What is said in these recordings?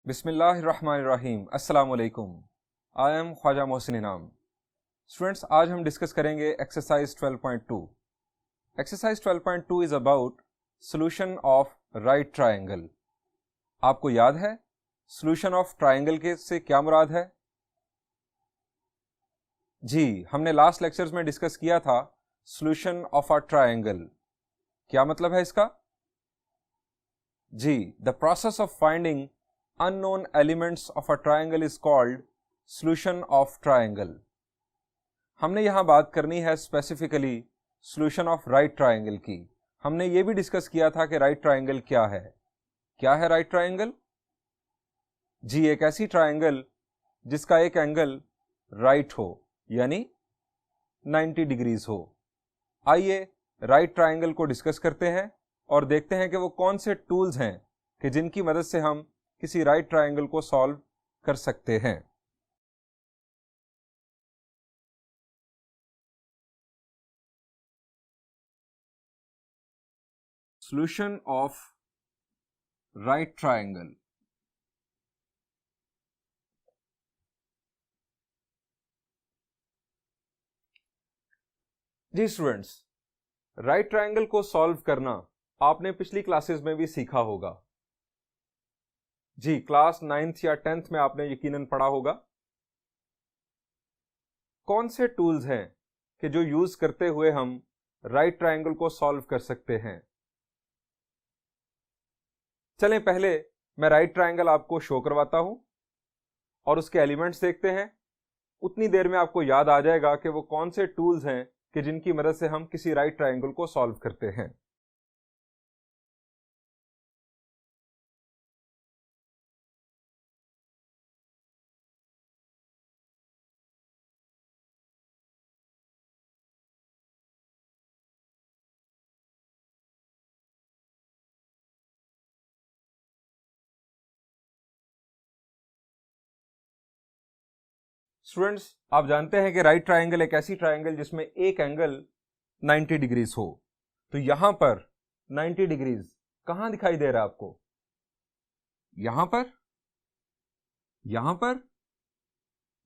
बिस्मिल्लाहिर्रहमानिर्रहीम। अस्सलाम वालेकुम। आई एम ख्वाजा मोहसिन इनाम। स्टूडेंट्स, आज हम डिस्कस करेंगे exercise 12.2। Exercise 12.2 is about solution of right triangle. आपको याद है सॉल्यूशन ऑफ ट्रायंगल के से क्या मुराद है? जी, हमने लास्ट लेक्चर्स में डिस्कस किया था सॉल्यूशन ऑफ अ ट्रायंगल। क्या मतलब है इसका? जी, the process of finding unknown elements of a triangle is called solution of triangle। हमने यहां बात करनी है specifically solution of right triangle की। हमने ये भी डिस्कस किया था कि राइट ट्राइंगल क्या है। क्या है राइट ट्राइंगल? जी, एक ऐसी ट्राइंगल जिसका एक एंगल राइट हो, यानी 90 डिग्रीज हो। आइए राइट ट्राइंगल को डिस्कस करते हैं और देखते हैं कि वो कौन से टूल्स हैं कि जिनकी मदद से हम किसी राइट ट्राइंगल को सॉल्व कर सकते हैं। Solution of right triangle. जी स्टूडेंट्स, राइट ट्राइंगल को सॉल्व करना आपने पिछली क्लासेस में भी सीखा होगा। जी, क्लास 9th या 10th में आपने यकीनन पढ़ा होगा। कौन से टूल्स हैं कि जो यूज करते हुए हम राइट ट्राइंगल को सॉल्व कर सकते हैं? चलें पहले मैं राइट ट्राइंगल आपको शो करवाता हूं और उसके एलिमेंट्स देखते हैं। उतनी देर में आपको याद आ जाएगा कि वो कौन से टूल्स हैं कि जिनकी मदद से हम किसी राइट ट्राइंगल को सॉल्व करते हैं। स्टूडेंट्स, आप जानते हैं कि राइट ट्राइंगल एक ऐसी ट्राइंगल जिसमें एक एंगल 90 डिग्रीज हो। तो यहां पर 90 डिग्रीज कहां दिखाई दे रहा है आपको? यहां पर? यहां पर?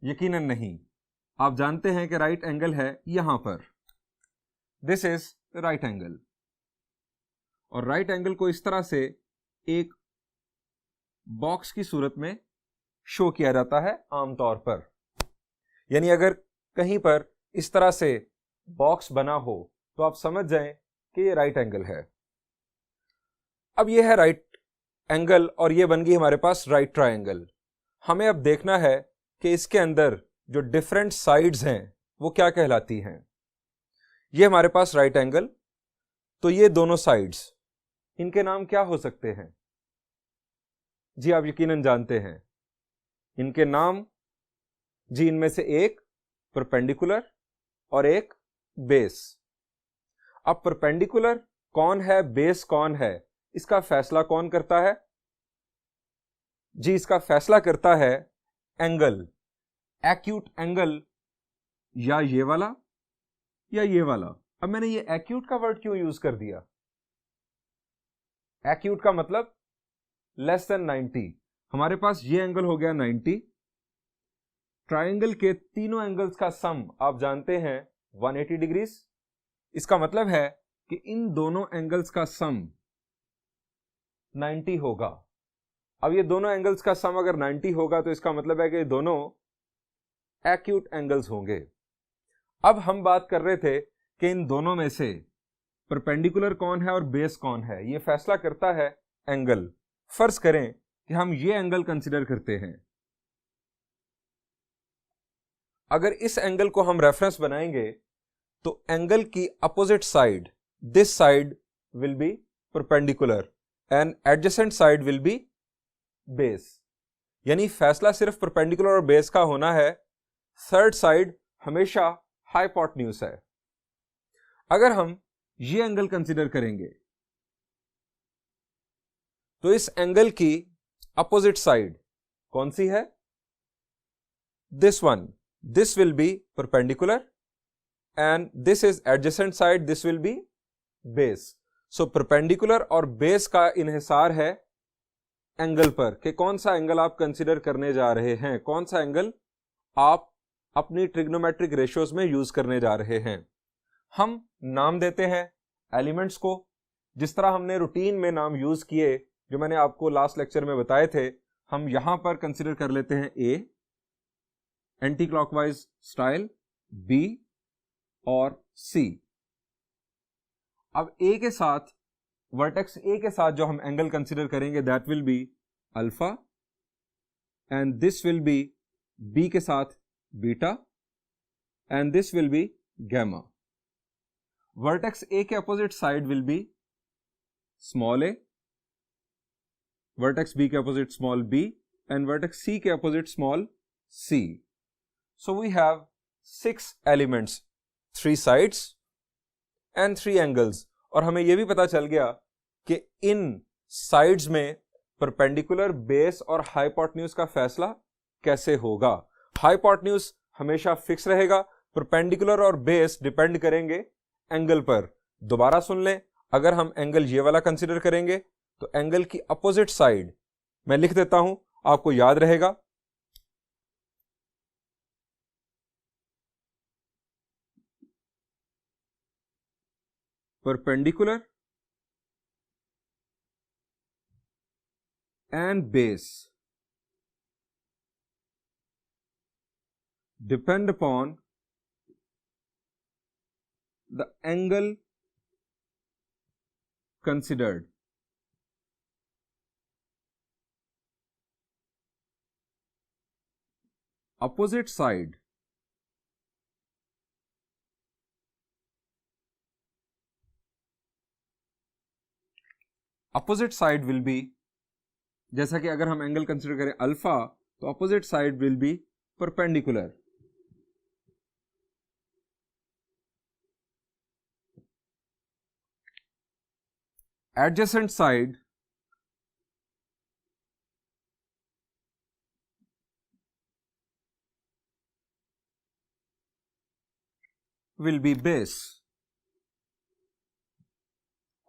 यकीनन नहीं। आप जानते हैं कि राइट एंगल है यहां पर। This is right angle. और राइट एंगल को इस तरह से एक बॉक्स की सूरत में शो किया जाता है आमतौर पर। यानी अगर कहीं पर इस तरह से बॉक्स बना हो तो आप समझ जाएं कि ये राइट एंगल है। अब ये है राइट एंगल और ये बन गई हमारे पास राइट ट्रायंगल। हमें अब देखना है कि इसके अंदर जो डिफरेंट साइड्स हैं वो क्या कहलाती हैं। ये हमारे पास राइट एंगल, तो ये दोनों साइड्स, इनके नाम क्या हो सकते हैं? जी, आप यकीनन जानते हैं इनके नाम। जी, इनमें से एक परपेंडिकुलर और एक बेस। अब परपेंडिकुलर कौन है, बेस कौन है, इसका फैसला कौन करता है? जी, इसका फैसला करता है एंगल, एक्यूट एंगल, या ये वाला या ये वाला। अब मैंने ये एक्यूट का वर्ड क्यों यूज कर दिया? एक्यूट का मतलब लेस देन 90। हमारे पास ये एंगल हो गया 90। ट्राइंगल के तीनों एंगल्स का सम आप जानते हैं 180 डिग्रीज। इसका मतलब है कि इन दोनों एंगल्स का सम 90 होगा। अब ये दोनों एंगल्स का सम अगर 90 होगा तो इसका मतलब है कि दोनों एक्यूट एंगल्स होंगे। अब हम बात कर रहे थे कि इन दोनों में से परपेंडिकुलर कौन है और बेस कौन है। ये फैसला करता है एंगल। फर्ज करें कि हम ये एंगल कंसीडर करते हैं। अगर इस एंगल को हम रेफरेंस बनाएंगे तो एंगल की opposite side, this side will B perpendicular and adjacent side will B base. यानी फैसला सिर्फ परपेंडिकुलर और बेस का होना है, थर्ड साइड हमेशा हाइपोटेन्यूज है। अगर हम ये एंगल कंसीडर करेंगे तो इस एंगल की अपोजिट साइड कौन सी है? This one. This will B perpendicular and this is adjacent side, this will be base. So perpendicular और base का इन्हिसार है एंगल पर कि कौन सा एंगल आप कंसिडर करने जा रहे हैं, कौन सा एंगल आप अपनी ट्रिग्नोमेट्रिक रेशियोज में यूज करने जा रहे हैं। हम नाम देते हैं एलिमेंट्स को, जिस तरह हमने रूटीन में नाम यूज किए जो मैंने आपको लास्ट लेक्चर में बताए थे। हम यहां पर कंसिडर कर लेते हैं ए एंटी क्लॉकवाइज स्टाइल, बी और सी। अब ए के साथ, वर्टेक्स ए के साथ जो हम एंगल कंसिडर करेंगे that will be alpha, and this will be B के साथ beta, and this will be gamma. Vertex A के opposite side will be small A, vertex B के opposite small B, and vertex C के opposite small C. So we have 6 elements, 3 sides and 3 angles. और हमें यह भी पता चल गया कि इन साइड्स में परपेंडिकुलर, बेस और हाइपोटेन्यूज का फैसला कैसे होगा। हाइपोटेन्यूज हमेशा फिक्स रहेगा, परपेंडिकुलर और बेस डिपेंड करेंगे एंगल पर। दोबारा सुन लें, अगर हम एंगल ये वाला कंसिडर करेंगे तो एंगल की अपोजिट साइड मैं लिख देता हूं, आपको याद रहेगा। Perpendicular and base depend upon the angle considered. Opposite side will be, जैसा कि अगर हम एंगल कंसिडर करें अल्फा तो opposite side will B perpendicular. Adjacent side will B base,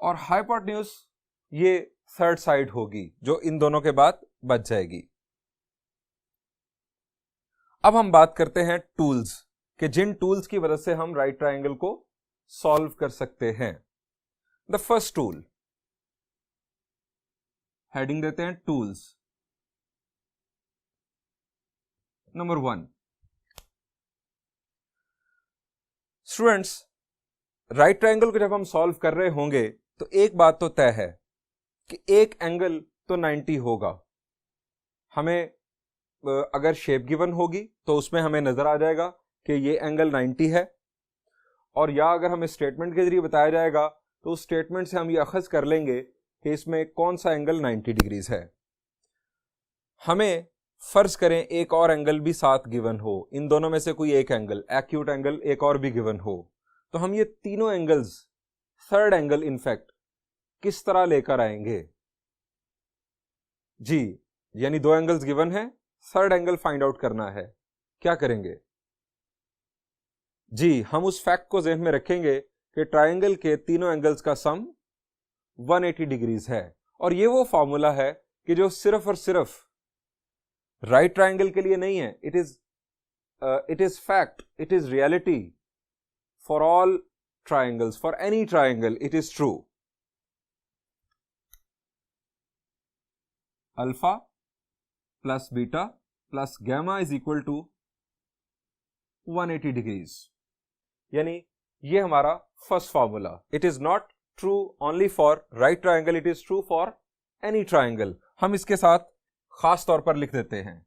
और हाइपोटेन्यूज ये थर्ड साइड होगी जो इन दोनों के बाद बच जाएगी। अब हम बात करते हैं टूल्स कि जिन टूल्स की वजह से हम राइट ट्रायंगल को सॉल्व कर सकते हैं। द फर्स्ट टूल, हेडिंग देते हैं tools. Number 1, students, right triangle को जब हम सॉल्व कर रहे होंगे तो एक बात तो तय है कि एक एंगल तो 90 होगा। हमें अगर शेप गिवन होगी तो उसमें हमें नजर आ जाएगा कि ये एंगल 90 है, और या अगर हमें स्टेटमेंट के जरिए बताया जाएगा तो उस स्टेटमेंट से हम ये अखज़ कर लेंगे कि इसमें कौन सा एंगल 90 डिग्रीज है। हमें फर्ज करें एक और एंगल भी साथ गिवन हो, इन दोनों में से कोई एक एंगल, एक्यूट एंगल एक और भी गिवन हो, तो हम ये तीनों एंगल्स, थर्ड एंगल इनफैक्ट, किस तरह लेकर आएंगे जी। यानी 2 एंगल्स गिवन है, थर्ड एंगल फाइंड आउट करना है, क्या करेंगे जी। हम उस फैक्ट को ज़हन में रखेंगे कि ट्रायंगल के तीनों एंगल्स का सम 180 डिग्रीज है, और ये वो फॉर्मूला है कि जो सिर्फ और सिर्फ राइट ट्रायंगल के लिए नहीं है, it is fact, it is reality for all triangles, for any triangle it is true. Alpha plus beta plus gamma is equal to 180 degrees, यानी ये हमारा first formula. It is not true only for right triangle, it is true for any triangle. हम इसके साथ खास तौर पर लिख देते हैं,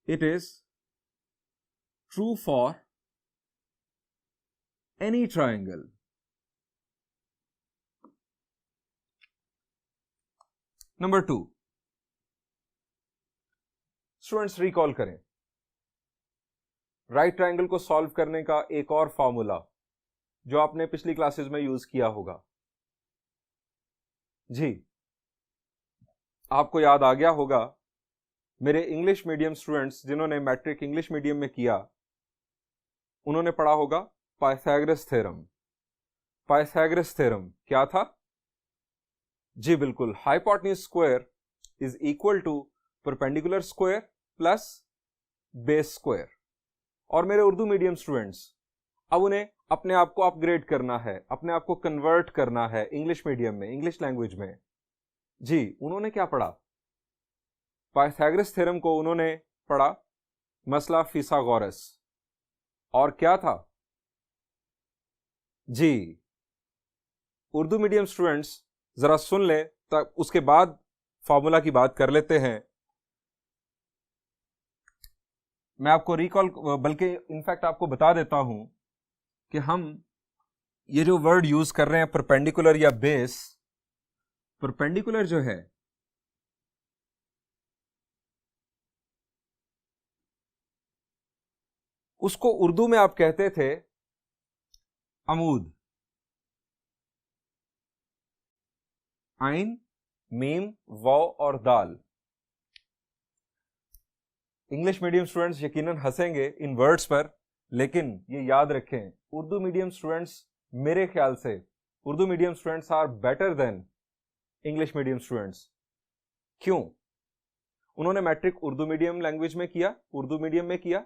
it is true for any triangle. Number 2, students recall करें राइट ट्रायंगल को सॉल्व करने का एक और फॉर्मूला जो आपने पिछली क्लासेस में यूज किया होगा जी। आपको याद आ गया होगा, मेरे इंग्लिश मीडियम स्टूडेंट्स जिन्होंने मैट्रिक इंग्लिश मीडियम में किया उन्होंने पढ़ा होगा पाइथागोरस थ्योरम। पाइथागोरस थ्योरम क्या था? जी बिल्कुल, hypotenuse square is equal to perpendicular square plus base square. और मेरे उर्दू मीडियम स्टूडेंट्स, अब उन्हें अपने आप को अपग्रेड करना है, अपने आप को कन्वर्ट करना है इंग्लिश मीडियम में, इंग्लिश लैंग्वेज में। जी, उन्होंने क्या पढ़ा? पाइथागोरस थ्योरम को उन्होंने पढ़ा मसला फिसागोरस। और क्या था? जी, उर्दू मीडियम स्टूडेंट्स जरा सुन ले, तब उसके बाद फॉर्मूला की बात कर लेते हैं। मैं आपको रिकॉल, बल्कि इनफैक्ट आपको बता देता हूं कि हम ये जो वर्ड यूज कर रहे हैं परपेंडिकुलर या बेस, परपेंडिकुलर जो है उसको उर्दू में आप कहते थे अमूद। आइन, मीम, वाव और दाल। इंग्लिश मीडियम स्टूडेंट्स यकीनन हंसेंगे इन वर्ड्स पर, लेकिन ये याद रखें, उर्दू मीडियम स्टूडेंट्स, मेरे ख्याल से Urdu medium students are better than English medium students. क्यों? उन्होंने मैट्रिक उर्दू मीडियम लैंग्वेज में किया, उर्दू मीडियम में किया।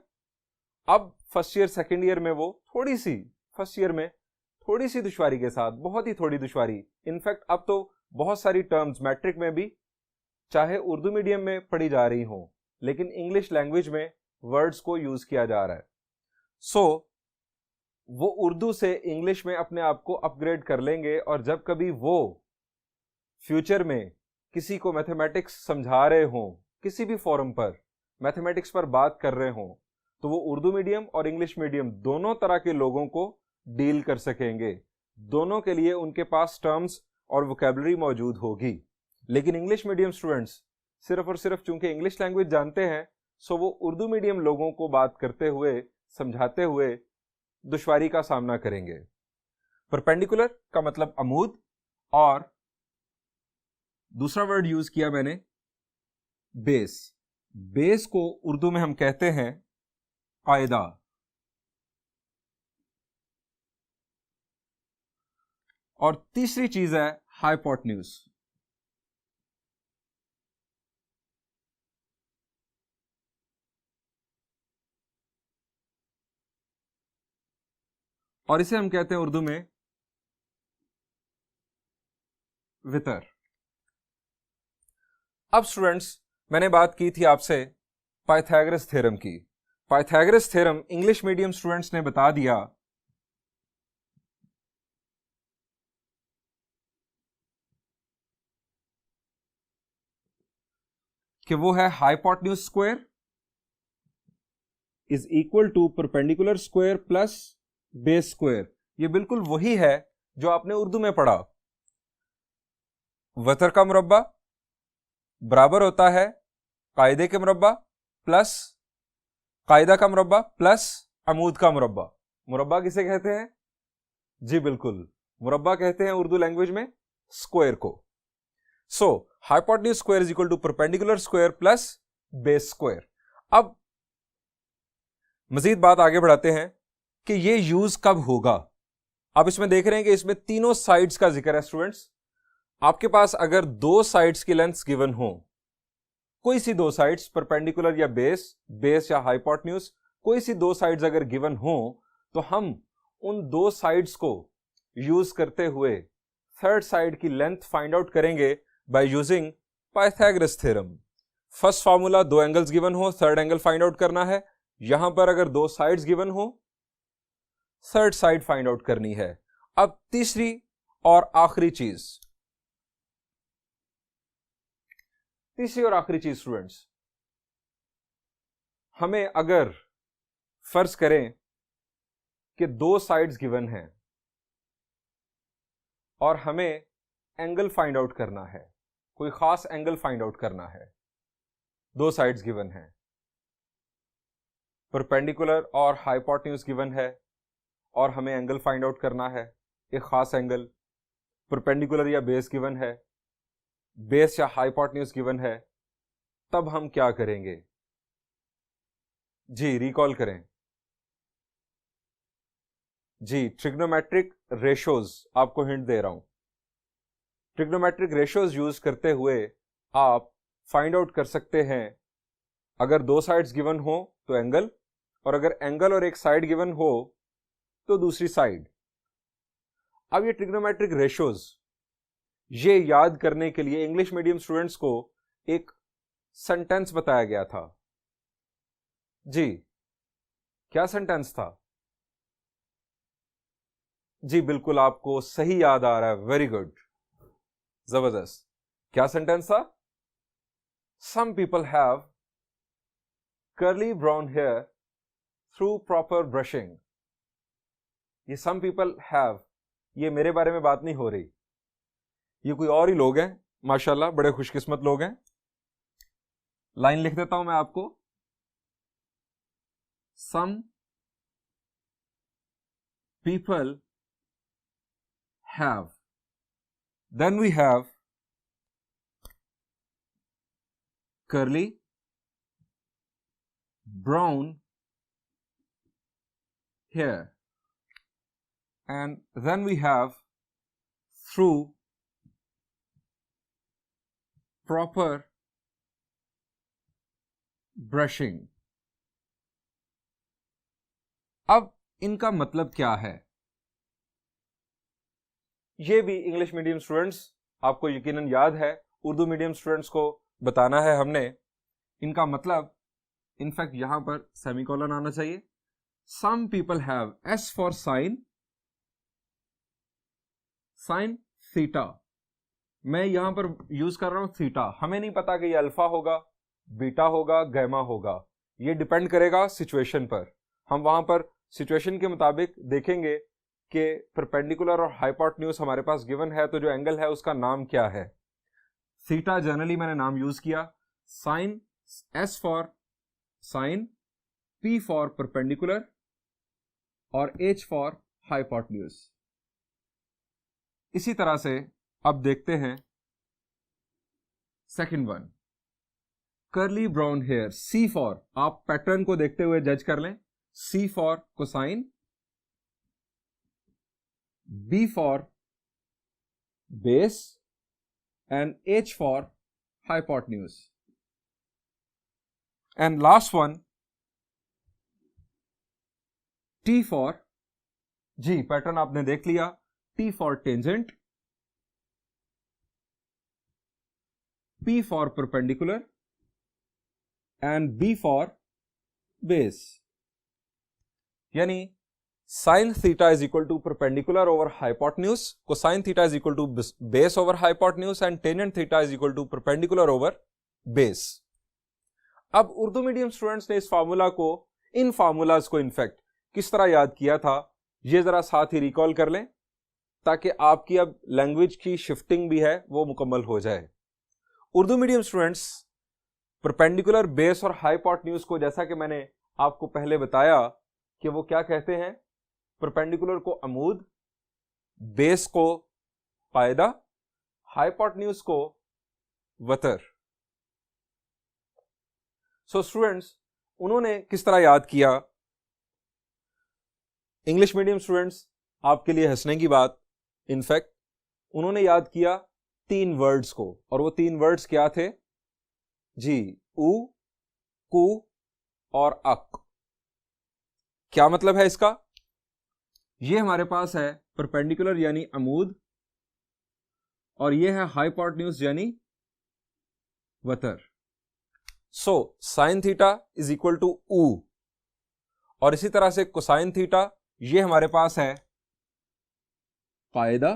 अब फर्स्ट ईयर सेकेंड ईयर में वो थोड़ी सी, फर्स्ट ईयर में थोड़ी सी दुश्वारी के साथ, बहुत ही थोड़ी दुश्वारी, इनफैक्ट अब तो बहुत सारी टर्म्स मैट्रिक में भी चाहे उर्दू मीडियम में पढ़ी जा रही हो, लेकिन इंग्लिश लैंग्वेज में वर्ड्स को यूज किया जा रहा है। सो वो उर्दू से इंग्लिश में अपने आप को अपग्रेड कर लेंगे, और जब कभी वो फ्यूचर में किसी को मैथमेटिक्स समझा रहे हों, किसी भी फोरम पर मैथमेटिक्स पर बात कर रहे हों, तो वो उर्दू मीडियम और इंग्लिश मीडियम दोनों तरह के लोगों को डील कर सकेंगे। दोनों के लिए उनके पास टर्म्स और वोकैबुलरी मौजूद होगी। लेकिन इंग्लिश मीडियम स्टूडेंट्स सिर्फ और सिर्फ चूंकि इंग्लिश लैंग्वेज जानते हैं, सो वो उर्दू मीडियम लोगों को बात करते हुए, समझाते हुए दुश्वारी का सामना करेंगे। परपेंडिकुलर का मतलब अमूद, और दूसरा वर्ड यूज किया मैंने बेस। बेस को उर्दू में हम कहते हैं कायदा। और तीसरी चीज है हाइपोटेन्यूज। और इसे हम कहते हैं उर्दू में वितर। अब स्टूडेंट्स, मैंने बात की थी आपसे पाइथागोरस थ्योरम की। Pythagoras theorem English medium students ने बता दिया कि वो है hypotenuse square is equal to perpendicular square plus base square. ये बिल्कुल वही है जो आपने उर्दू में पढ़ा। वतर का मुरब्बा बराबर होता है कायदे के मुरब्बा प्लस कायदा का मुरब्बा प्लस अमूद का मुरब्बा। मुरब्बा किसे कहते हैं? जी बिल्कुल, मुरब्बा कहते हैं उर्दू लैंग्वेज में स्क्वायर को। So hypotenuse square is equal to perpendicular square plus base square. अब मजीद बात आगे बढ़ाते हैं कि ये यूज कब होगा। आप इसमें देख रहे हैं कि इसमें तीनों साइड्स का जिक्र है। स्टूडेंट्स, आपके पास अगर दो साइड्स की लेंथ्स गिवन हो, कोई सी दो साइड्स, परपेंडिकुलर या बेस, बेस या हाइपोटेन्यूज, कोई सी दो साइड्स अगर गिवन हो, तो हम उन दो साइड्स को यूज करते हुए थर्ड साइड की लेंथ फाइंड आउट करेंगे by using Pythagoras theorem. First formula, दो एंगल्स गिवन हो, थर्ड एंगल फाइंड आउट करना है। यहां पर अगर दो साइड्स गिवन हो, थर्ड साइड फाइंड आउट करनी है। अब तीसरी और आखिरी चीज, स्टूडेंट्स, हमें अगर फर्ज करें कि दो साइड्स गिवन हैं और हमें एंगल फाइंड आउट करना है, कोई खास एंगल फाइंड आउट करना है, दो साइड्स गिवन हैं, परपेंडिकुलर और हाइपोटेन्यूज गिवन है, और हमें एंगल फाइंड आउट करना है, एक खास एंगल, परपेंडिकुलर या बेस गिवन है, बेस या हाइपोटेन्यूज गिवन है, तब हम क्या करेंगे? जी रिकॉल करें। जी, ट्रिग्नोमेट्रिक रेशोज आपको हिंट दे रहा हूं। ट्रिग्नोमेट्रिक रेशोज यूज करते हुए आप फाइंड आउट कर सकते हैं, अगर दो साइड्स गिवन हो तो एंगल, और अगर एंगल और एक साइड गिवन हो तो दूसरी साइड। अब ये ट्रिग्नोमेट्रिक रेशोज, ये याद करने के लिए इंग्लिश मीडियम स्टूडेंट्स को एक सेंटेंस बताया गया था। जी, क्या सेंटेंस था? जी बिल्कुल, आपको सही याद आ रहा है, वेरी गुड, जबरदस्त। क्या सेंटेंस था? Some people have curly brown hair through proper brushing. ये सम पीपल हैव, ये मेरे बारे में बात नहीं हो रही, ये कोई और ही लोग हैं, माशाल्लाह बड़े खुशकिस्मत लोग हैं। लाइन लिख देता हूं मैं आपको। Some people have, then we have curly brown hair, and then we have through proper brushing। अब इनका मतलब क्या है? ये भी इंग्लिश मीडियम स्टूडेंट्स आपको यकीनन याद है, उर्दू मीडियम स्टूडेंट्स को बताना है हमने। इनका मतलब, इनफैक्ट यहां पर सेमीकोलन आना चाहिए। Some people have, S for sin, sin theta. मैं यहां पर यूज कर रहा हूं थीटा। हमें नहीं पता कि ये अल्फा होगा, बीटा होगा, गैमा होगा, ये डिपेंड करेगा सिचुएशन पर। हम वहां पर सिचुएशन के मुताबिक देखेंगे कि परपेंडिकुलर और हाइपोटेन्यूज हमारे पास गिवन है, तो जो एंगल है उसका नाम क्या है। थीटा जनरली मैंने नाम यूज किया। Sine, S for sine, P for perpendicular और H फॉर हाइपोटेन्यूज। इसी तरह से अब देखते हैं second one, curly brown hair. C for, आप पैटर्न को देखते हुए जज कर लें। C for cosine, B for base and H for hypotenuse. And last one, T for, जी पैटर्न आपने देख लिया, T for tangent, P for perpendicular and B for base. यानी sine theta is equal to perpendicular over hypotenuse, cosine theta is equal to base over hypotenuse and tangent theta is equal to perpendicular over base. अब Urdu medium students ने इस formula को, इन formulas को in fact किस तरह याद किया था, ये जरा साथ ही रिकॉल कर लें, ताकि आपकी अब लैंग्वेज की शिफ्टिंग भी है वो मुकम्मल हो जाए। Urdu medium students perpendicular, base और हाइपोटेन्यूज को, जैसा कि मैंने आपको पहले बताया कि वो क्या कहते हैं, परपेंडिकुलर को अमूद, बेस को पायदा, हाइपोटेन्यूज को वतर। सो स्टूडेंट्स, उन्होंने किस तरह याद किया? इंग्लिश मीडियम स्टूडेंट्स, आपके लिए हंसने की बात, इनफैक्ट उन्होंने याद किया 3 वर्ड्स को, और वो 3 वर्ड्स क्या थे? जी, उ, कु और अक। क्या मतलब है इसका? ये हमारे पास है परपेंडिकुलर यानी अमूद, और ये है हाइपोटेन्यूज यानी वतर। So sine theta is equal to उ, और इसी तरह से कोसाइन थीटा, ये हमारे पास है कायदा,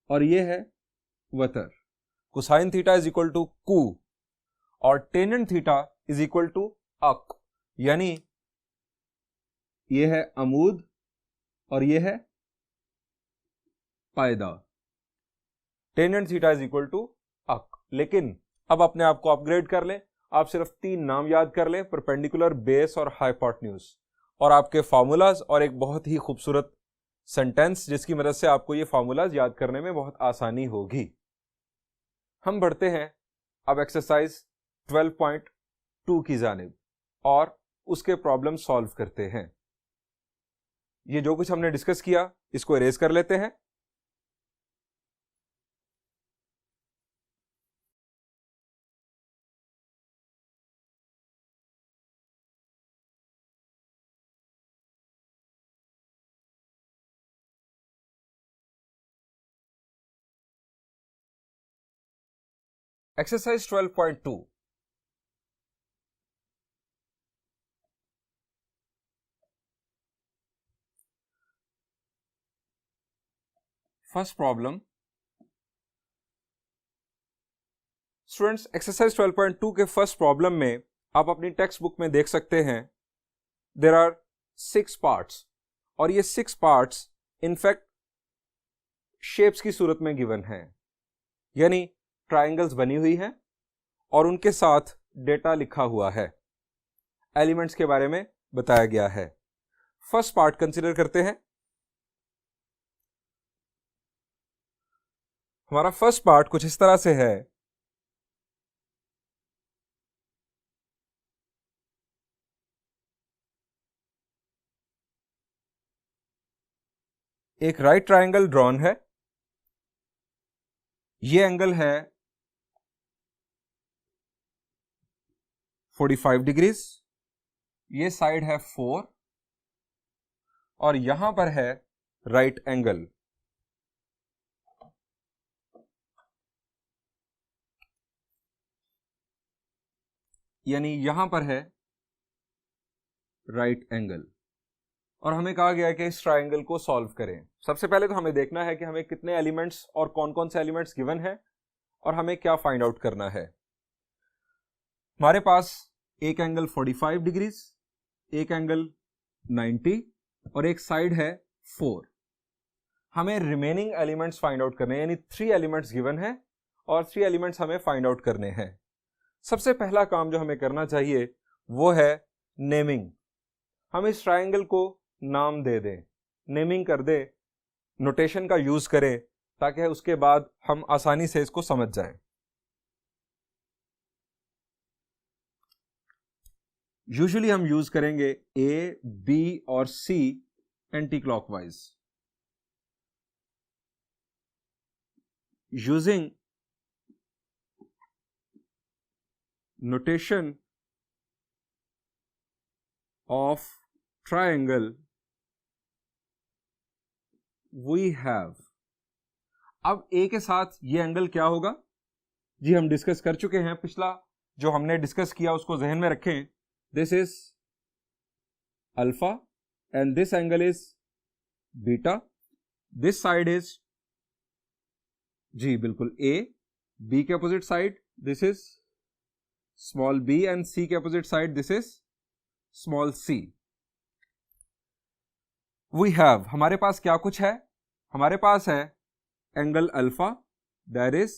और ये है वतर। Cosine theta is equal to कु, और tangent theta is equal to अक, यानी ये है अमूद और ये है पायदा। Tangent theta is equal to अक। लेकिन अब अपने आप को अपग्रेड कर लें, आप सिर्फ 3 नाम याद कर लें, परपेंडिकुलर, बेस और हाइपोटेन्यूज, और आपके फार्मूलाज और एक बहुत ही खूबसूरत सेंटेंस जिसकी मदद से आपको ये फार्मूलाज याद करने में बहुत आसानी होगी। हम बढ़ते हैं अब एक्सरसाइज 12.2 की जानिब और उसके प्रॉब्लम सॉल्व करते हैं। ये जो कुछ हमने डिस्कस किया इसको इरेज कर लेते हैं। Exercise 12.2, first problem. Students, exercise 12.2 के फर्स्ट प्रॉब्लम में आप अपनी टेक्स्ट बुक में देख सकते हैं देयर आर 6 पार्ट्स, और ये 6 पार्ट्स इनफैक्ट शेप्स की सूरत में गिवन हैं, यानी ट्राइंगल्स बनी हुई हैं और उनके साथ डेटा लिखा हुआ है, एलिमेंट्स के बारे में बताया गया है। फर्स्ट पार्ट कंसीडर करते हैं। हमारा फर्स्ट पार्ट कुछ इस तरह से है। एक राइट ट्राइंगल ड्रॉन है, ये एंगल है 45 डिग्रीज, ये साइड है 4 और यहां पर है राइट एंगल। यानी यहां पर है राइट एंगल, और हमें कहा गया है कि इस ट्राइंगल को सॉल्व करें। सबसे पहले तो हमें देखना है कि हमें कितने एलिमेंट्स और कौन कौन से एलिमेंट्स गिवन है और हमें क्या फाइंड आउट करना है। हमारे पास एक एंगल 45 डिग्रीज, एक एंगल 90 और एक साइड है 4। हमें रिमेनिंग एलिमेंट्स फाइंड आउट करने हैं, यानी 3 एलिमेंट्स गिवन है और 3 एलिमेंट्स हमें फाइंड आउट करने हैं। सबसे पहला काम जो हमें करना चाहिए वो है नेमिंग। हम इस ट्राइंगल को नाम दे दें, नेमिंग कर दे, नोटेशन का यूज करें ताकि उसके बाद हम आसानी से इसको समझ जाएं। यूजुअली हम यूज करेंगे ए, बी और C anticlockwise. Using notation of triangle we have। अब ए के साथ ये एंगल क्या होगा जी, हम डिस्कस कर चुके हैं। पिछला जो हमने डिस्कस किया उसको जहन में रखें। This is alpha and this angle is beta. This side is जी बिल्कुल ए, बी के opposite side this is small b and c के opposite side this is small c। We have, हमारे पास क्या कुछ है, हमारे पास है angle alpha that is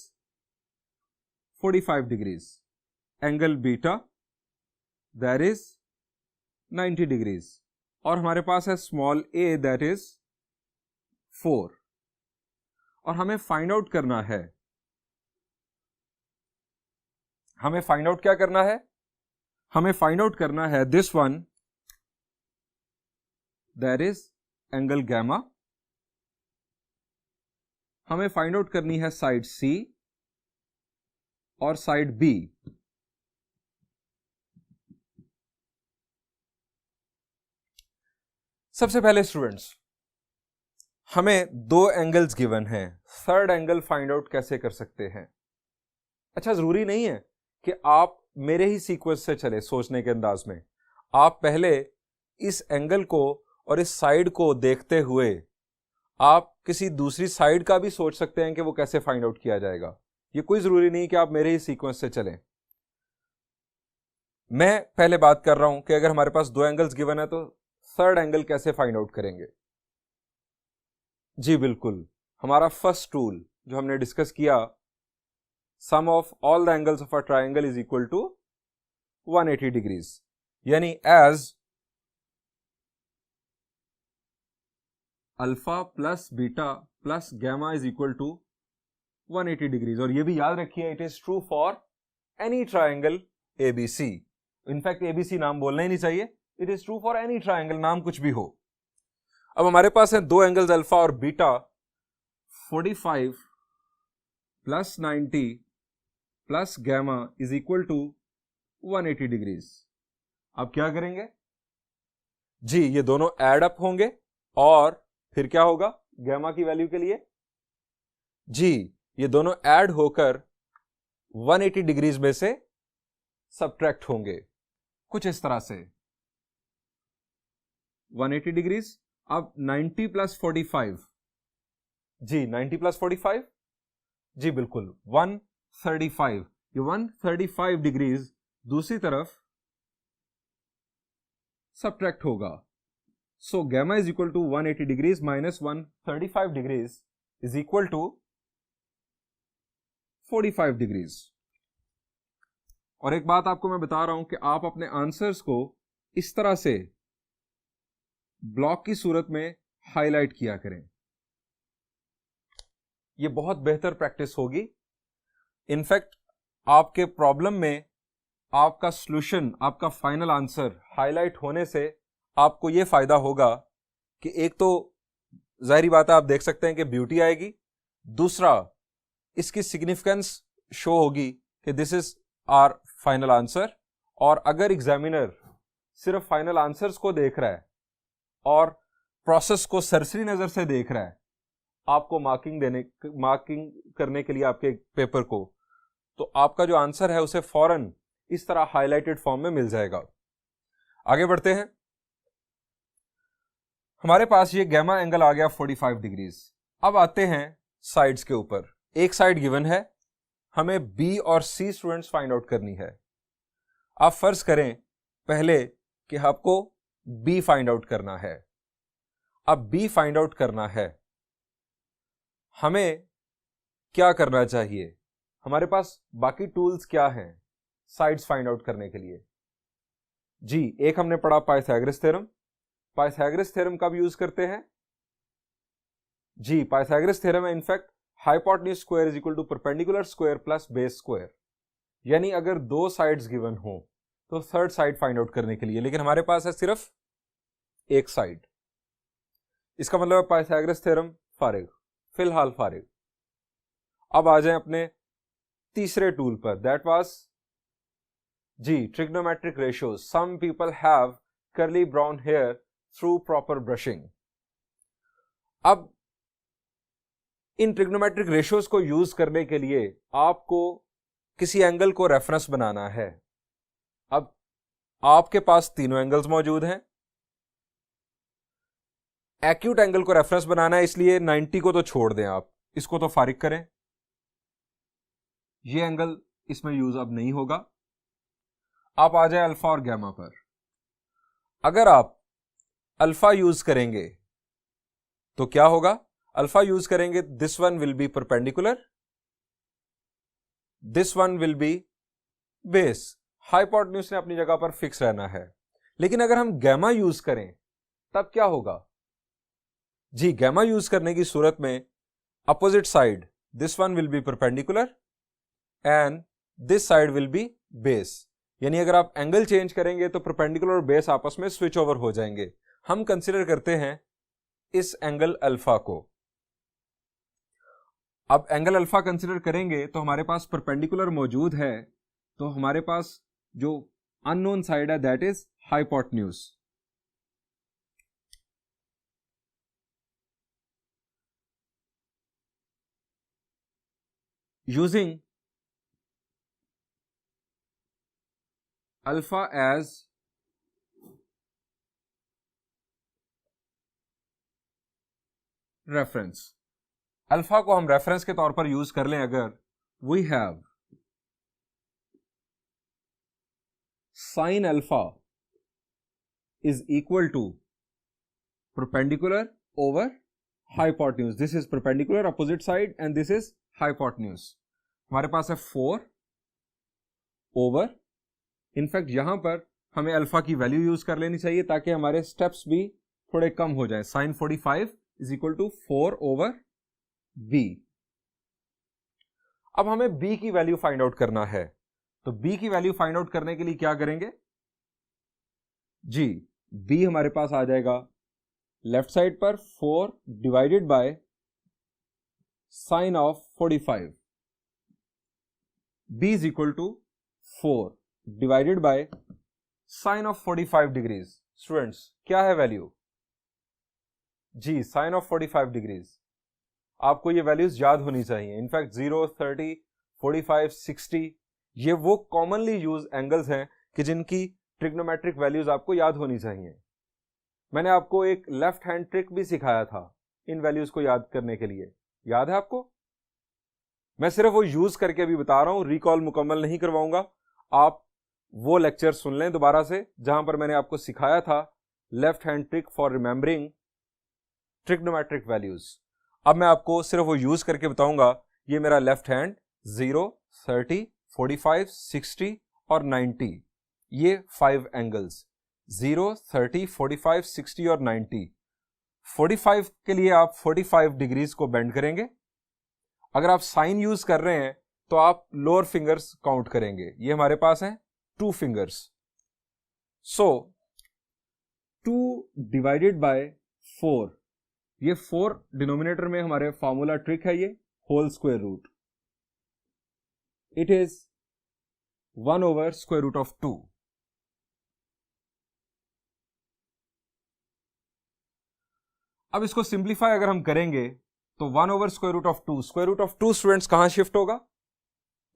45 degrees, angle beta that is 90 degrees, और हमारे पास है स्मॉल a दैट इज 4। और हमें फाइंड आउट करना है, हमें फाइंड आउट क्या करना है, हमें फाइंड आउट करना है this one that is angle gamma. हमें फाइंड आउट करनी है साइड C और साइड B। सबसे पहले स्टूडेंट्स, हमें 2 एंगल्स गिवन हैं, थर्ड एंगल फाइंड आउट कैसे कर सकते हैं। अच्छा, जरूरी नहीं है कि आप मेरे ही सीक्वेंस से चले सोचने के अंदाज में। आप पहले इस एंगल को और इस साइड को देखते हुए आप किसी दूसरी साइड का भी सोच सकते हैं कि वो कैसे फाइंड आउट किया जाएगा। ये कोई जरूरी नहीं कि आप मेरे ही सीक्वेंस से चलें। मैं पहले बात कर रहा हूं कि अगर हमारे पास 2 एंगल्स गिवन है तो थर्ड एंगल कैसे फाइंड आउट करेंगे। जी बिल्कुल, हमारा फर्स्ट टूल जो हमने डिस्कस किया, sum of all the angles of a triangle is equal to 180 degrees, यानी as alpha plus beta plus gamma is equal to 180 degrees. और ये भी याद रखिए, it is true for any triangle ABC. In fact ABC नाम बोलना ही नहीं चाहिए, it is true for any triangle, नाम कुछ भी हो। अब हमारे पास है दो एंगल्स अल्फा और beta, 45 plus 90 plus gamma is equal to 180 degrees. अब क्या करेंगे जी, ये दोनों ऐड अप होंगे और फिर क्या होगा गैमा की वैल्यू के लिए जी, ये दोनों ऐड होकर 180 डिग्रीज में से सबट्रैक्ट होंगे कुछ इस तरह से 180 डिग्रीज। अब 90 प्लस 45 जी, 90 प्लस 45 जी बिल्कुल 135, ये 135 डिग्रीज दूसरी तरफ सबट्रैक्ट होगा। So gamma is equal to 180 degrees minus 135 degrees is equal to 45 degrees. और एक बात आपको मैं बता रहा हूं कि आप अपने आंसर्स को इस तरह से ब्लॉक की सूरत में हाईलाइट किया करें, यह बहुत बेहतर प्रैक्टिस होगी। इनफैक्ट आपके प्रॉब्लम में आपका सॉल्यूशन, आपका फाइनल आंसर हाईलाइट होने से आपको यह फायदा होगा कि एक तो जाहिर बात है आप देख सकते हैं कि ब्यूटी आएगी, दूसरा इसकी सिग्निफिकेंस शो होगी कि this is our final answer. और अगर एग्जामिनर सिर्फ फाइनल आंसर्स को देख रहा है और प्रोसेस को सरसरी नजर से देख रहा है आपको मार्किंग करने के लिए आपके पेपर को, तो आपका जो आंसर है उसे फौरन इस तरह हाईलाइटेड फॉर्म में मिल जाएगा। आगे बढ़ते हैं। हमारे पास ये गैमा एंगल आ गया 45 डिग्रीज। अब आते हैं साइड्स के ऊपर। एक साइड गिवन है, हमें बी और सी स्टूडेंट्स फाइंड आउट करनी है। आप फर्ज करें पहले कि आपको बी फाइंड आउट करना है। अब बी फाइंड आउट करना है, हमें क्या करना चाहिए? हमारे पास बाकी टूल्स क्या हैं साइड्स फाइंड आउट करने के लिए? जी, एक हमने पढ़ा पाइथागोरस थ्योरम। पाइथागोरस थ्योरम कब यूज करते हैं? जी, पाइथागोरस थ्योरम है in fact hypotenuse square is equal to perpendicular square plus base square. यानी अगर दो साइड्स गिवन हो तो थर्ड साइड फाइंड आउट करने के लिए, लेकिन हमारे पास है सिर्फ एक साइड। इसका मतलब पाइथागोरस थ्योरम फारिग, फिलहाल फारिग। अब आ जाएं अपने तीसरे टूल पर, दैट वाज जी trigonometric ratios. Some people have curly brown hair through proper brushing. अब इन ट्रिग्नोमेट्रिक रेशियोज को यूज करने के लिए आपको किसी एंगल को रेफरेंस बनाना है। अब आपके पास तीनों एंगल्स मौजूद हैं। एक्यूट एंगल को रेफरेंस बनाना है, इसलिए 90 को तो छोड़ दें, आप इसको तो फारिग करें, ये एंगल इसमें यूज अब नहीं होगा। आप आ जाए अल्फा और गैमा पर। अगर आप अल्फा यूज करेंगे तो क्या होगा? अल्फा यूज करेंगे, this one will be perpendicular, this one will be base. Hypotenuse ने अपनी जगह पर फिक्स रहना है। लेकिन अगर हम गैमा यूज करें तब क्या होगा? जी, गैमा यूज करने की सूरत में opposite side, this one will be perpendicular and this side will B base. यानी अगर आप एंगल चेंज करेंगे तो परपेंडिकुलर और बेस आपस में स्विच ओवर हो जाएंगे। हम कंसीडर करते हैं इस एंगल अल्फा को। अब एंगल अल्फा कंसीडर करेंगे तो हमारे पास परपेंडिकुलर मौजूद है, तो हमारे पास जो अननोन साइड है that is hypotenuse. Using alpha as reference, alpha को हम रेफरेंस के तौर पर यूज कर लें अगर, we have sine alpha is equal to perpendicular over hypotenuse. This is perpendicular opposite side and this is hypotenuse. हमारे पास है 4 ओवर, इनफैक्ट यहां पर हमें अल्फा की वैल्यू यूज कर लेनी चाहिए ताकि हमारे स्टेप्स भी थोड़े कम हो जाए। Sine 45 is equal to 4 over B. अब हमें बी की वैल्यू फाइंड आउट करना है, तो बी की वैल्यू फाइंड आउट करने के लिए क्या करेंगे? जी, बी हमारे पास आ जाएगा लेफ्ट साइड पर 4 divided by sine of 45, b is equal to 4 divided by sine of 45 degrees. Students क्या है वैल्यू? जी साइन ऑफ 45 डिग्रीज। आपको ये वैल्यूज याद होनी चाहिए। इनफैक्ट 0, 30, 45, 60 ये वो कॉमनली यूज एंगल्स हैं कि जिनकी ट्रिग्नोमेट्रिक वैल्यूज आपको याद होनी चाहिए। मैंने आपको एक लेफ्ट हैंड ट्रिक भी सिखाया था इन वैल्यूज को याद करने के लिए, याद है आपको? मैं सिर्फ वो यूज करके भी बता रहा हूं, रिकॉल मुकम्मल नहीं करवाऊंगा। आप वो लेक्चर सुन लें दोबारा से जहां पर मैंने आपको सिखाया था left hand trick for remembering trigonometric values. अब मैं आपको सिर्फ वो यूज करके बताऊंगा। ये मेरा लेफ्ट हैंड 0, 30, 45, 60 और 90, ये 5 एंगल्स 0, 30, 45, 60 और 90। 45 के लिए आप 45 डिग्रीज को बेंड करेंगे। अगर आप साइन यूज कर रहे हैं तो आप लोअर फिंगर्स काउंट करेंगे। ये हमारे पास है 2 फिंगर्स। सो 2 डिवाइडेड बाय 4, ये 4 डिनोमिनेटर में हमारे फॉर्मूला ट्रिक है, ये whole square root. It is 1 over square root of 2। अब इसको सिंप्लीफाई अगर हम करेंगे तो 1 over square root of 2, square root of 2 students कहां शिफ्ट होगा?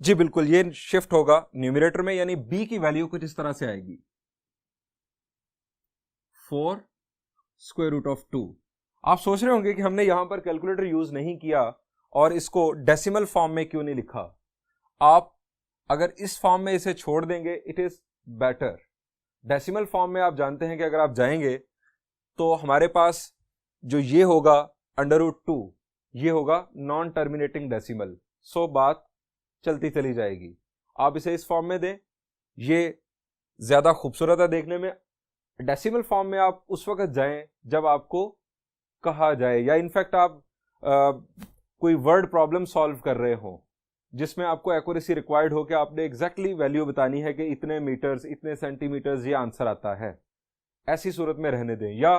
जी बिल्कुल, ये शिफ्ट होगा न्यूमरेटर में, यानी b की वैल्यू कुछ इस तरह से आएगी 4 स्क्वायर रूट ऑफ 2। आप सोच रहे होंगे कि हमने यहां पर कैलकुलेटर यूज नहीं किया और इसको डेसिमल फॉर्म में क्यों नहीं लिखा। आप अगर इस फॉर्म में इसे छोड़ देंगे it is better. Decimal form में आप जानते हैं कि अगर आप जाएंगे तो हमारे पास जो ये होगा √2, ये होगा नॉन टर्मिनेटिंग डेसिमल। सो बात चलती चली जाएगी। आप इसे इस फॉर्म में दें, ये ज्यादा खूबसूरत है देखने में। डेसिमल फॉर्म में आप उस वक्त जाएं जब आपको कहा जाए, या इनफैक्ट आप कोई वर्ड प्रॉब्लम सॉल्व कर रहे हो जिसमें आपको एक्यूरेसी रिक्वायर्ड हो कि आपने एग्जैक्टली वैल्यू बतानी है कि इतने मीटर्स, इतने सेंटीमीटर्स ये आंसर आता है। ऐसी सूरत में रहने दें। या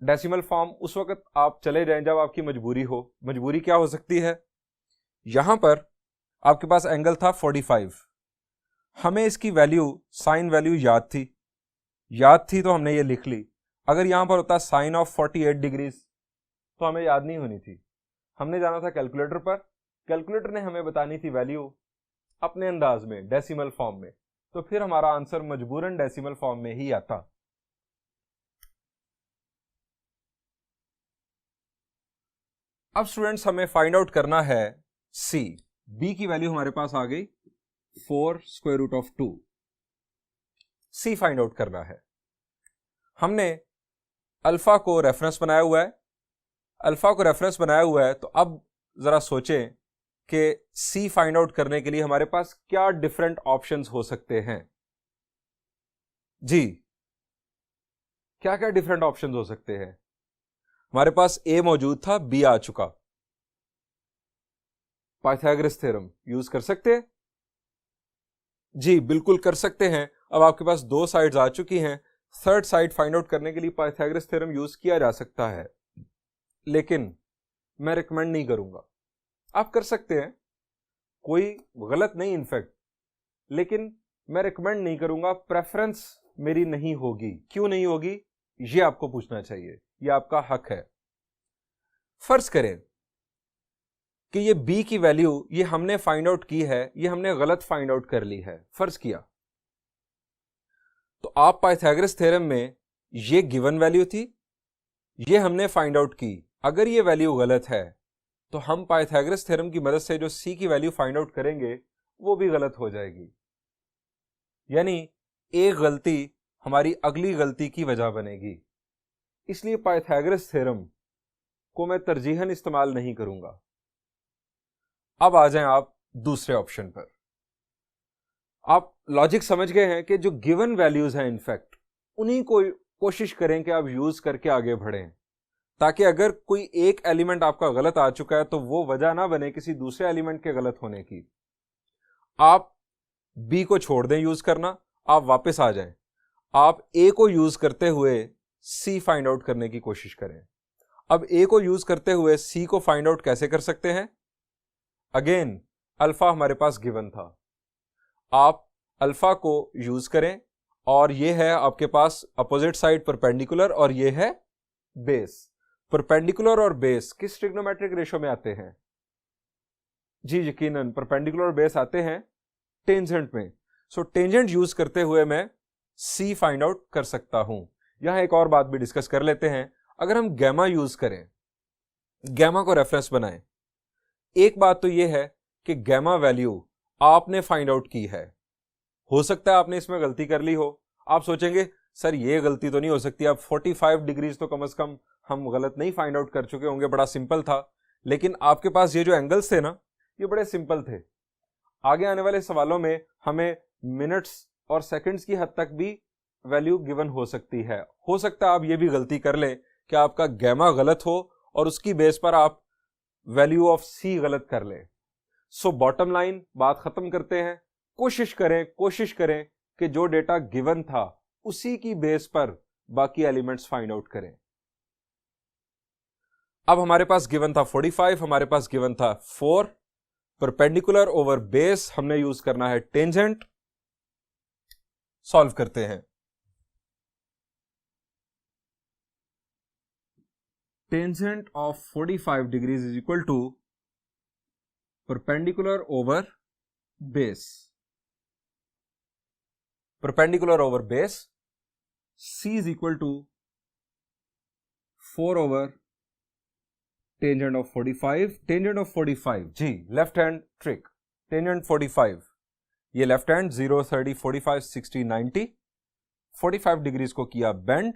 डेसिमल फॉर्म उस वक्त आप चले जाएं जब आपकी मजबूरी हो। मजबूरी क्या हो सकती है? यहां पर आपके पास एंगल था 45, हमें इसकी वैल्यू साइन वैल्यू याद थी तो हमने ये लिख ली। अगर यहां पर होता साइन ऑफ 48 डिग्रीज तो हमें याद नहीं होनी थी, हमने जाना था कैलकुलेटर पर। कैलकुलेटर ने हमें बतानी थी वैल्यू अपने अंदाज में डेसिमल फॉर्म में, तो फिर हमारा आंसर मजबूरन डेसिमल फॉर्म में ही आता। अब स्टूडेंट्स हमें फाइंड आउट करना है c। b की वैल्यू हमारे पास आ गई 4 square root of 2। c find out करना है। हमने अल्फा को रेफरेंस बनाया हुआ है, तो अब जरा सोचें कि c फाइंड आउट करने के लिए हमारे पास क्या डिफरेंट ऑप्शंस हो सकते हैं। जी क्या क्या डिफरेंट ऑप्शंस हो सकते हैं? हमारे पास a मौजूद था, b आ चुका। पाइथागोरस थ्योरम यूज कर सकते हैं? जी बिल्कुल कर सकते हैं। अब आपके पास 2 साइड्स आ चुकी हैं। थर्ड साइड फाइंड आउट करने के लिए पाइथागोरस थ्योरम यूज किया जा सकता है, लेकिन मैं रिकमेंड नहीं करूंगा। आप कर सकते हैं, कोई गलत नहीं इनफैक्ट, लेकिन मैं रिकमेंड नहीं करूंगा। प्रेफरेंस मेरी नहीं होगी। क्यों नहीं होगी ये आपको पूछना चाहिए, ये आपका हक है। फर्ज करें कि ये b की वैल्यू ये हमने फाइंड आउट की है, ये हमने गलत फाइंड आउट कर ली है, फर्ज किया। तो आप पाइथागोरस थ्योरम में ये गिवन वैल्यू थी, ये हमने फाइंड आउट की। अगर ये वैल्यू गलत है तो हम पाइथागोरस थ्योरम की मदद से जो c की वैल्यू फाइंड आउट करेंगे वो भी गलत हो जाएगी। यानी एक गलती हमारी अगली गलती की वजह बनेगी। इसलिए पाइथागोरस थ्योरम को मैं तरजीहन इस्तेमाल नहीं करूंगा। अब आ जाएं आप दूसरे ऑप्शन पर। आप लॉजिक समझ गए हैं कि जो गिवन वैल्यूज हैं इनफैक्ट उन्हीं को कोशिश करें कि आप यूज करके आगे बढ़ें, ताकि अगर कोई एक एलिमेंट आपका गलत आ चुका है तो वो वजह ना बने किसी दूसरे एलिमेंट के गलत होने की। आप बी को छोड़ दें यूज करना, आप वापस आ जाएं, आप ए को यूज करते हुए सी फाइंड आउट करने की कोशिश करें। अब ए को यूज करते हुए सी को फाइंड आउट कैसे कर सकते हैं? अगेन अल्फा हमारे पास गिवन था, आप अल्फा को यूज करें और ये है आपके पास अपोजिट साइड परपेंडिकुलर और ये है बेस। परपेंडिकुलर और बेस किस ट्रिग्नोमेट्रिक रेशियो में आते हैं? जी यकीनन परपेंडिकुलर और बेस आते हैं टेंजेंट में। सो टेंजेंट यूज करते हुए मैं सी फाइंड आउट कर सकता हूं। यहां एक और बात भी डिस्कस कर लेते हैं। अगर हम गैमा यूज करें, गैमा को रेफरेंस बनाएं, एक बात तो यह है कि गैमा वैल्यू आपने फाइंड आउट की है, हो सकता है आपने इसमें गलती कर ली हो। आप सोचेंगे सर ये गलती तो नहीं हो सकती, अब 45 डिग्रीज तो कम से कम हम गलत नहीं फाइंड आउट कर चुके होंगे, बड़ा सिंपल था। लेकिन आपके पास ये जो एंगल्स थे ना, ये बड़े सिंपल थे। आगे आने वाले सवालों में हमें मिनट्स और सेकंड्स की हद तक भी वैल्यू गिवन हो सकती है। हो सकता है आप ये भी गलती कर लें कि आपका गैमा गलत हो और उसकी बेस पर आप वैल्यू ऑफ सी गलत कर लें। सो बॉटम लाइन बात खत्म करते हैं। कोशिश करें कि जो डेटा गिवन था उसी की बेस पर बाकी एलिमेंट्स फाइंड आउट करें। अब हमारे पास गिवन था 45, हमारे पास गिवन था 4, परपेंडिकुलर ओवर बेस हमने यूज करना है टेंजेंट। सॉल्व करते हैं। Tangent of 45 degrees is equal to perpendicular over base. Perpendicular over base, C is equal to 4 over tangent of 45. Tangent of 45 जी लेफ्ट हैंड ट्रिक, टेंजेंट 45, ये left hand 0, 30, 45, 60, 90, 45 degrees को किया bend.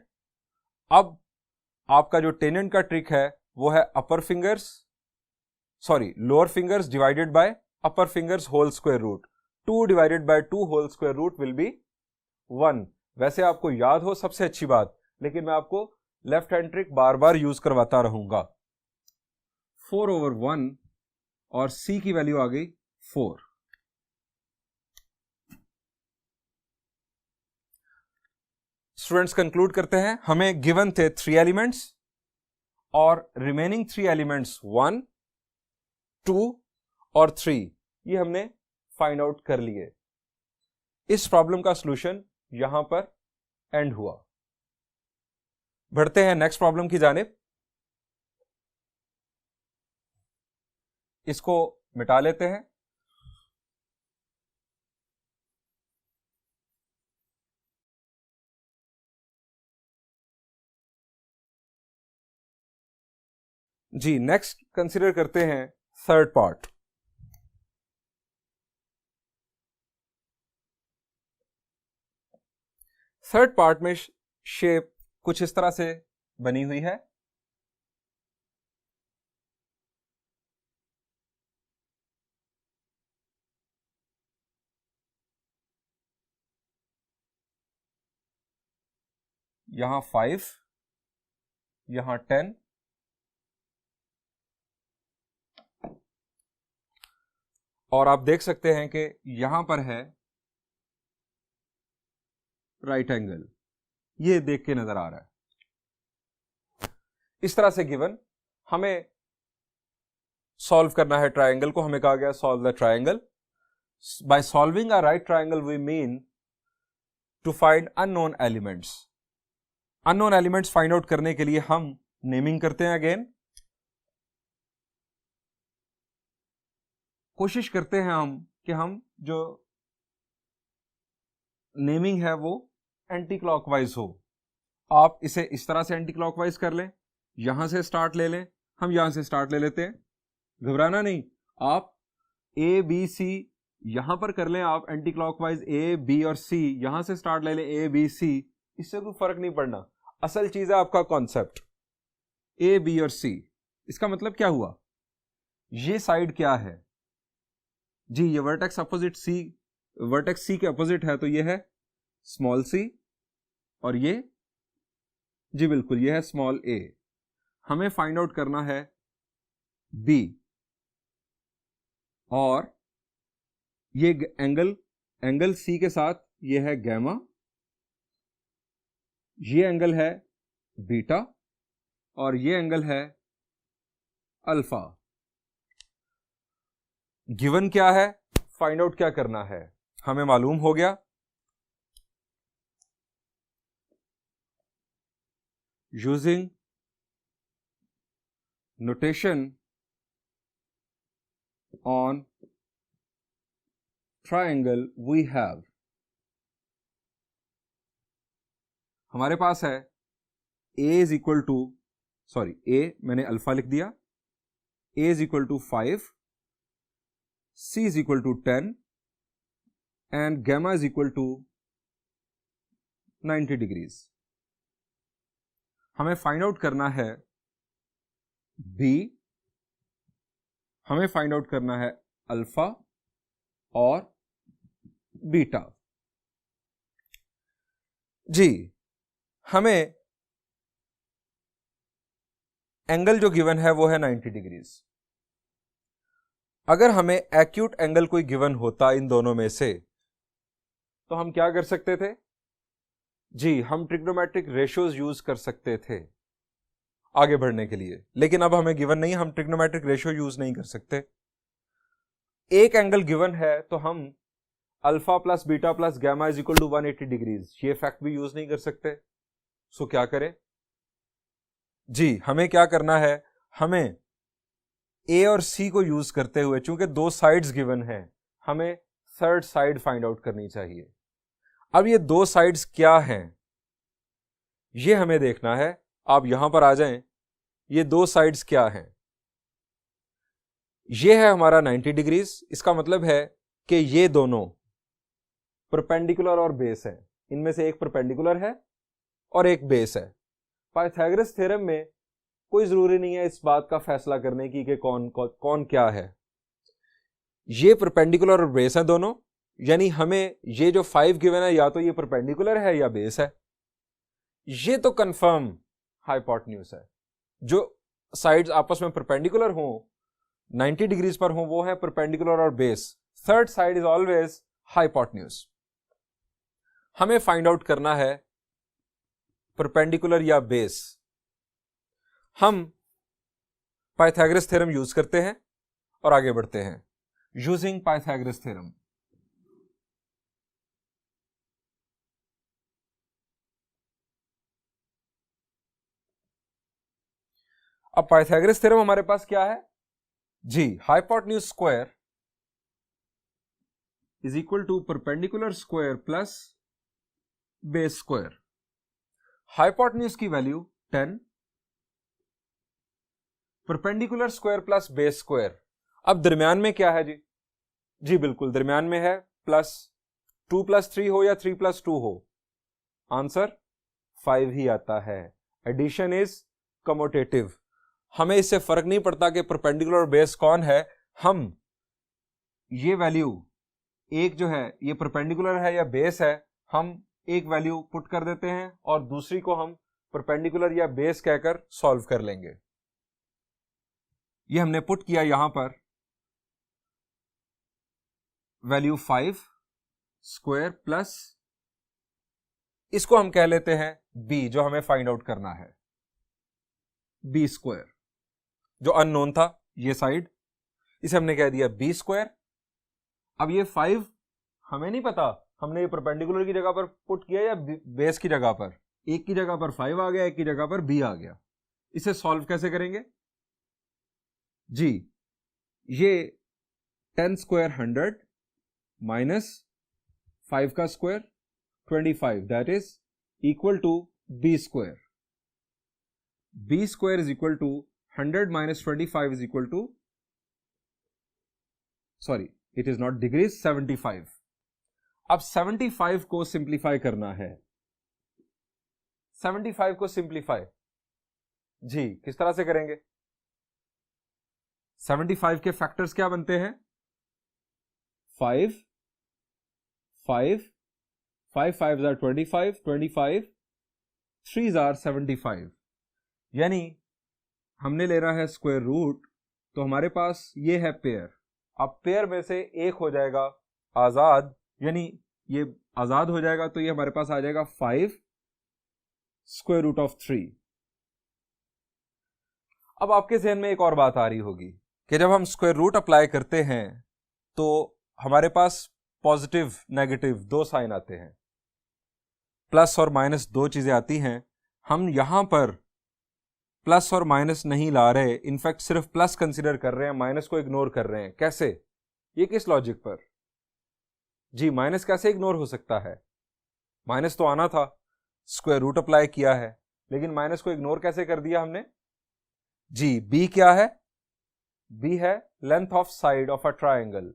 अब आपका जो tangent का ट्रिक है वो है lower fingers divided by upper fingers whole square root. 2 divided by 2 whole square root will be 1। वैसे आपको याद हो सबसे अच्छी बात, लेकिन मैं आपको लेफ्ट हैंड ट्रिक बार बार यूज करवाता रहूंगा। 4 over 1 और C की वैल्यू आ गई 4। स्टूडेंट्स कंक्लूड करते हैं, हमें गिवन थे 3 एलिमेंट्स और रिमेनिंग 3 एलिमेंट्स 1, 2 और 3 ये हमने फाइंड आउट कर लिए। इस प्रॉब्लम का सॉल्यूशन यहां पर एंड हुआ। बढ़ते हैं नेक्स्ट प्रॉब्लम की जानिब। इसको मिटा लेते हैं। जी नेक्स्ट कंसीडर करते हैं थर्ड पार्ट। थर्ड पार्ट में शेप कुछ इस तरह से बनी हुई है। यहां 5, यहां 10 और आप देख सकते हैं कि यहां पर है राइट एंगल, ये देख के नजर आ रहा है। इस तरह से गिवन हमें सॉल्व करना है ट्रायंगल को। हमें कहा गया solve the triangle. By solving a right triangle we mean to find unknown elements. Unknown elements find out करने के लिए हम नेमिंग करते हैं। अगेन कोशिश करते हैं हम कि हम जो नेमिंग है वो एंटी क्लॉकवाइज हो। आप इसे इस तरह से एंटी क्लॉकवाइज कर लें, यहां से स्टार्ट ले लें, हम यहां से स्टार्ट ले लेते हैं, घबराना नहीं। आप ए बी सी यहां पर कर लें, आप एंटी क्लॉकवाइज ए बी और सी यहां से स्टार्ट ले लें, ए बी सी, इससे कोई फर्क नहीं पड़ना। असल चीज है आपका कॉन्सेप्ट ए बी और सी। इसका मतलब क्या हुआ, ये साइड क्या है जी, ये वर्टेक्स अपोजिट सी, वर्टेक्स सी के अपोजिट है, तो ये है स्मॉल सी और ये जी बिल्कुल ये है स्मॉल ए। हमें फाइंड आउट करना है बी और ये एंगल सी के साथ ये है गैमा, ये एंगल है बीटा और ये एंगल है अल्फा। गिवन क्या है, फाइंड आउट क्या करना है, हमें मालूम हो गया। Using notation on triangle we have, हमारे पास है a is equal to, sorry a मैंने अल्फा लिख दिया, a is equal to 5, c is equal to 10 and gamma is equal to 90 degrees. हमें फाइंड आउट करना है b, हमें फाइंड आउट करना है अल्फा और बीटा। जी, हमें एंगल जो गिवन है वो है 90 डिग्रीज। अगर हमें एक्यूट एंगल कोई गिवन होता इन दोनों में से तो हम क्या कर सकते थे? जी, हम ट्रिग्नोमेट्रिक रेशियोज यूज कर सकते थे आगे बढ़ने के लिए, लेकिन अब हमें गिवन नहीं, हम ट्रिग्नोमेट्रिक रेशियो यूज नहीं कर सकते। एक एंगल गिवन है तो हम alpha plus beta plus gamma is equal to 180 degrees, ये फैक्ट भी यूज नहीं कर सकते। सो क्या करें? जी, हमें क्या करना है, हमें ए और सी को यूज करते हुए, चूंकि दो साइड्स गिवन है, हमें थर्ड साइड फाइंड आउट करनी चाहिए। अब ये दो साइड्स क्या हैं ये हमें देखना है। आप यहां पर आ जाएं, ये दो साइड्स क्या हैं? ये है हमारा 90 डिग्रीज, इसका मतलब है कि ये दोनों परपेंडिकुलर और बेस है, इनमें से एक परपेंडिकुलर है और एक बेस है। पाइथागोरस थ्योरम में कोई जरूरी नहीं है इस बात का फैसला करने की कि कौन क्या है। ये परपेंडिकुलर और बेस है दोनों, यानी हमें ये जो 5 गिवन है या तो ये परपेंडिकुलर है या बेस है। ये तो कंफर्म हाइपोटेन्यूज है। जो साइड्स आपस में परपेंडिकुलर हो, 90 डिग्रीज पर हो, वो है परपेंडिकुलर और base. Third side is always hypotenuse. हमें फाइंड आउट करना है परपेंडिकुलर या बेस। हम पाइथागोरस थ्योरम यूज करते हैं और आगे बढ़ते हैं। यूजिंग पाइथागोरस थ्योरम, अब पाइथागोरस थ्योरम हमारे पास क्या है? जी, hypotenuse square is equal to perpendicular square plus base square. Hypotenuse की value 10, perpendicular square plus base square. अब दरमियान में क्या है जी? जी बिल्कुल दरमियान में है प्लस 2 + 3 हो या 3 + 2 हो, आंसर 5 ही आता है। Addition is commutative. हमें इससे फर्क नहीं पड़ता कि परपेंडिकुलर और बेस कौन है, हम ये वैल्यू एक जो है ये परपेंडिकुलर है या बेस है, हम एक वैल्यू पुट कर देते हैं और दूसरी को हम परपेंडिकुलर या बेस कहकर सॉल्व कर लेंगे। ये हमने पुट किया यहां पर वैल्यू 5 स्क्वायर प्लस इसको हम कह लेते हैं b, जो हमें फाइंड आउट करना है, b स्क्वायर जो अननोन था, ये साइड, इसे हमने कह दिया b स्क्वायर। अब ये 5 हमें नहीं पता हमने ये परपेंडिकुलर की जगह पर पुट किया या बेस की जगह पर। एक की जगह पर 5 आ गया, एक की जगह पर b आ गया। इसे सॉल्व कैसे करेंगे जी? ये 10 स्क्वायर 100 माइनस 5 का square 25, that is equal to b square. b square is equal to 100 minus 25 is equal to, sorry it is not degrees, 75। अब 75 को सिंप्लीफाई करना है। 75 को सिंप्लीफाई जी किस तरह से करेंगे? 75 के फैक्टर्स क्या बनते हैं? 5 5 5 5s are 25, 25 3s are 75, यानी हमने ले रहा है स्क्वायर रूट, तो हमारे पास ये है पेयर। अब पेयर में से एक हो जाएगा आजाद, यानी ये आजाद हो जाएगा, तो ये हमारे पास आ जाएगा 5 स्क्वायर रूट ऑफ 3। अब आपके जहन में एक और बात आ रही होगी कि जब हम स्क्वायर रूट अप्लाई करते हैं तो हमारे पास पॉजिटिव नेगेटिव दो साइन आते हैं, प्लस और माइनस दो चीजें आती हैं। हम यहां पर प्लस और माइनस नहीं ला रहे, इनफैक्ट सिर्फ प्लस कंसीडर कर रहे हैं, माइनस को इग्नोर कर रहे हैं। कैसे? ये किस लॉजिक पर? जी, माइनस कैसे इग्नोर हो सकता है? माइनस तो आना था, स्क्वायर रूट अप्लाई किया है, लेकिन माइनस को इग्नोर कैसे कर दिया हमने? जी, बी क्या है? बी है length of side of a triangle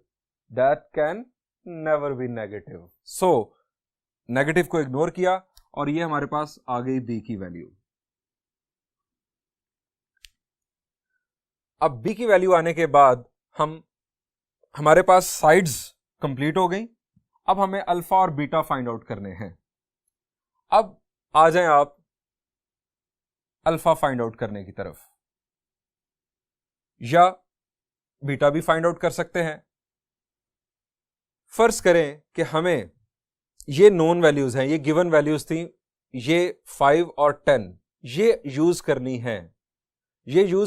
that can never be negative. So negative को इग्नोर किया और ये हमारे पास आ गई बी की वैल्यू। अब बी की वैल्यू आने के बाद हमारे पास साइड्स कंप्लीट हो गई। अब हमें अल्फा और बीटा फाइंड आउट करने हैं। अब आ जाएं आप अल्फा फाइंड आउट करने की तरफ, या बीटा भी फाइंड आउट कर सकते हैं। फर्ज करें कि हमें ये नोन वैल्यूज हैं, ये गिवन वैल्यूज थी, ये 5 और 10 ये यूज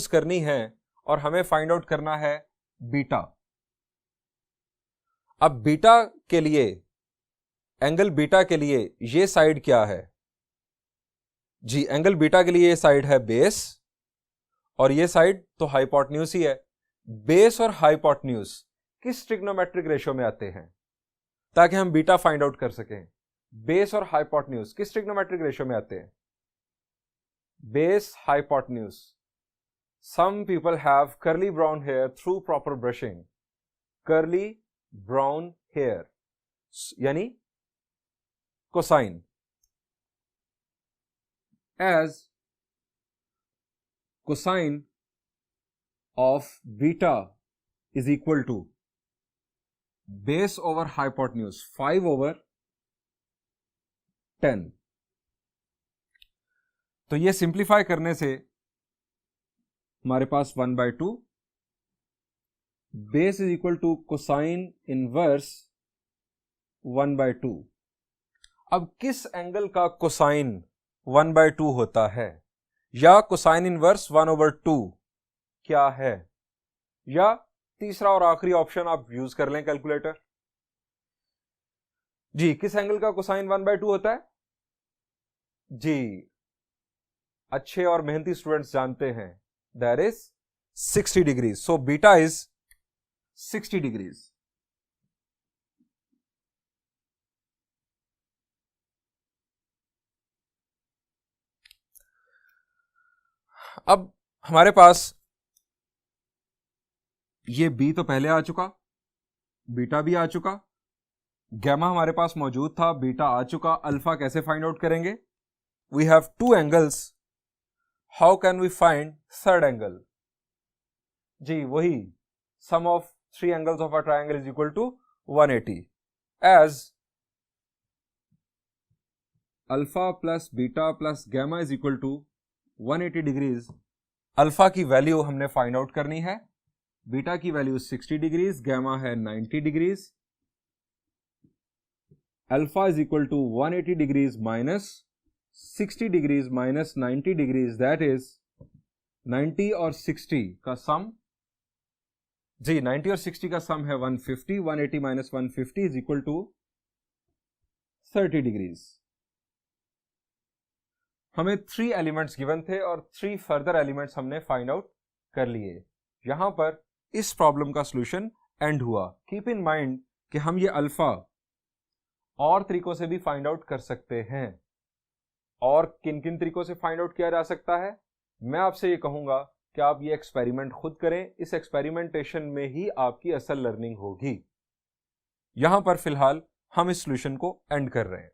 करनी है और हमें फाइंड आउट करना है बीटा। अब बीटा के लिए, एंगल बीटा के लिए ये साइड क्या है? जी, एंगल बीटा के लिए ये साइड है बेस और ये साइड तो हाइपोटेन्यूज ही है। बेस और हाइपोटेन्यूज किस ट्रिग्नोमेट्रिक रेशियो में आते हैं ताकि हम बीटा फाइंड आउट कर सकें? बेस और हाइपोटेन्यूज किस ट्रिग्नोमेट्रिक रेशियो में आते हैं? Base hypotenuse. Some people have curly brown hair through proper brushing. Curly brown hair यानी cosine, as cosine of beta is equal to base over hypotenuse 5 over 10। तो ये सिंप्लीफाई करने से हमारे पास 1/2 base is equal to cosine inverse 1/2। अब किस angle का कोसाइन 1/2 होता है, या कोसाइन इनवर्स 1/2 क्या है, या तीसरा और आखिरी ऑप्शन आप यूज कर लें कैलकुलेटर। जी, किस एंगल का कोसाइन 1/2 होता है? जी, अच्छे और मेहनती स्टूडेंट्स जानते हैं, that is 60 degrees. So beta is 60 degrees. अब हमारे पास ये बी तो पहले आ चुका, बीटा भी आ चुका, गैमा हमारे पास मौजूद था, बीटा आ चुका। अल्फा कैसे फाइंड आउट करेंगे? We have two angles, how can we find third angle? जी, वही sum of 3 angles of a triangle is equal to 180, as alpha plus beta plus gamma is equal to 180 degrees. Alpha की value हमने find out करनी है, beta की value 60 degrees, gamma है 90 degrees. Alpha is equal to 180 degrees minus 60 degrees minus 90 degrees, that is 90 और 60 का सम। जी, 90 और 60 का सम है 150। 180 minus 150 is equal to 30 degrees. हमें 3 एलिमेंट्स गिवन थे और 3 फर्दर एलिमेंट्स हमने फाइंड आउट कर लिए। यहां पर इस प्रॉब्लम का सॉल्यूशन एंड हुआ। कीप इन माइंड कि हम ये अल्फा और तरीकों से भी फाइंड आउट कर सकते हैं। और किन किन तरीकों से फाइंड आउट किया जा सकता है, मैं आपसे ये कहूंगा कि आप ये एक्सपेरिमेंट खुद करें। इस एक्सपेरिमेंटेशन में ही आपकी असल लर्निंग होगी। यहां पर फिलहाल हम इस सॉल्यूशन को एंड कर रहे हैं।